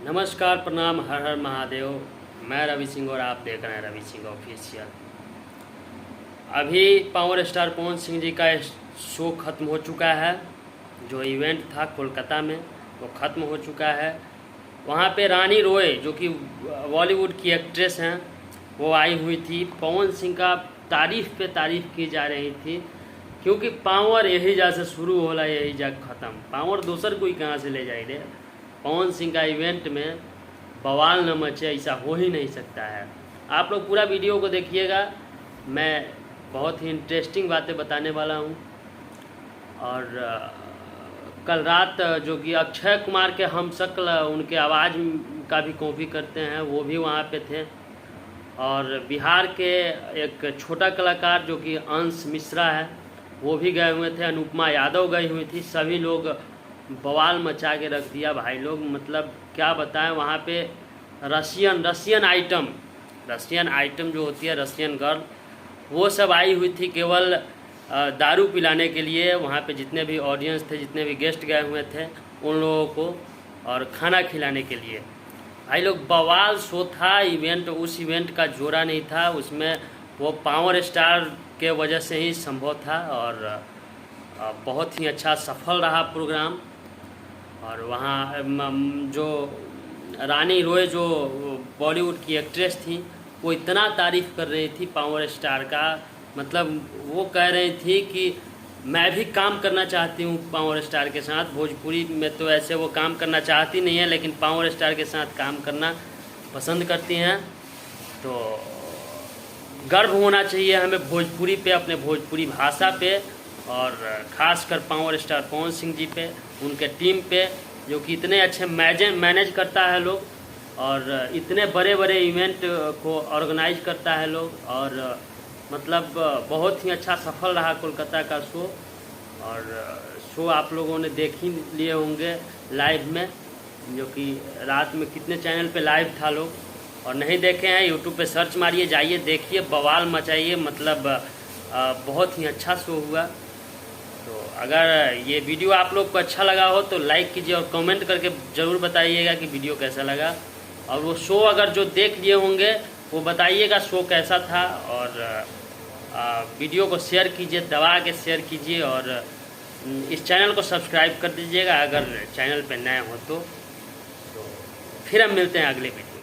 नमस्कार, प्रणाम, हर हर महादेव। मैं रवि सिंह और आप देख रहे हैं रवि सिंह ऑफिशियल। अभी पावर स्टार पवन सिंह जी का शो ख़त्म हो चुका है। जो इवेंट था कोलकाता में वो ख़त्म हो चुका है। वहाँ पे रानी रॉय जो कि बॉलीवुड की एक्ट्रेस हैं वो आई हुई थी। पवन सिंह का तारीफ़ पे तारीफ़ की जा रही थी, क्योंकि पावर यही जा से शुरू होला यही जा ख़त्म। पावर दूसर कोई कहाँ से ले जाए रे। पवन सिंह का इवेंट में बवाल न मचे, ऐसा हो ही नहीं सकता है। आप लोग पूरा वीडियो को देखिएगा, मैं बहुत ही इंटरेस्टिंग बातें बताने वाला हूँ। और कल रात जो कि अक्षय कुमार के हम शक्ल उनके आवाज़ का भी कॉपी करते हैं वो भी वहाँ पे थे। और बिहार के एक छोटा कलाकार जो कि अंश मिश्रा है वो भी गए हुए थे। अनुपमा यादव गई हुई थी। सभी लोग बवाल मचा के रख दिया भाई लोग, मतलब क्या बताएं। वहाँ पे रशियन आइटम जो होती है, रशियन गर्ल, वो सब आई हुई थी केवल दारू पिलाने के लिए। वहाँ पे जितने भी ऑडियंस थे, जितने भी गेस्ट गए हुए थे उन लोगों को, और खाना खिलाने के लिए। भाई लोग बवाल शो था। इवेंट उस इवेंट का जोड़ा नहीं था, उसमें वो पावर स्टार के वजह से ही संभव था। और बहुत ही अच्छा सफल रहा प्रोग्राम। और वहाँ जो रानी रॉय जो बॉलीवुड की एक्ट्रेस थी वो इतना तारीफ़ कर रही थी पावर स्टार का, मतलब वो कह रही थी कि मैं भी काम करना चाहती हूँ पावर स्टार के साथ। भोजपुरी में तो ऐसे वो काम करना चाहती नहीं है, लेकिन पावर स्टार के साथ काम करना पसंद करती हैं। तो गर्व होना चाहिए हमें भोजपुरी पे, अपने भोजपुरी भाषा पे, और ख़ासकर पावर स्टार पवन सिंह जी पे, उनके टीम पे, जो कि इतने अच्छे मैनेज करता है लोग, और इतने बड़े बड़े इवेंट को ऑर्गेनाइज करता है लोग। और मतलब बहुत ही अच्छा सफल रहा कोलकाता का शो। और शो आप लोगों ने देख ही लिए होंगे लाइव में, जो कि रात में कितने चैनल पे लाइव था लोग। और नहीं देखे हैं यूट्यूब पे सर्च मारिए, जाइए देखिए, बवाल मचाइए। मतलब बहुत ही अच्छा शो हुआ। तो अगर ये वीडियो आप लोग को अच्छा लगा हो तो लाइक कीजिए और कमेंट करके ज़रूर बताइएगा कि वीडियो कैसा लगा। और वो शो अगर जो देख लिए होंगे वो बताइएगा शो कैसा था। और वीडियो को शेयर कीजिए, दबा के शेयर कीजिए। और इस चैनल को सब्सक्राइब कर दीजिएगा अगर चैनल पे नए हो तो। फिर हम मिलते हैं अगले वीडियो।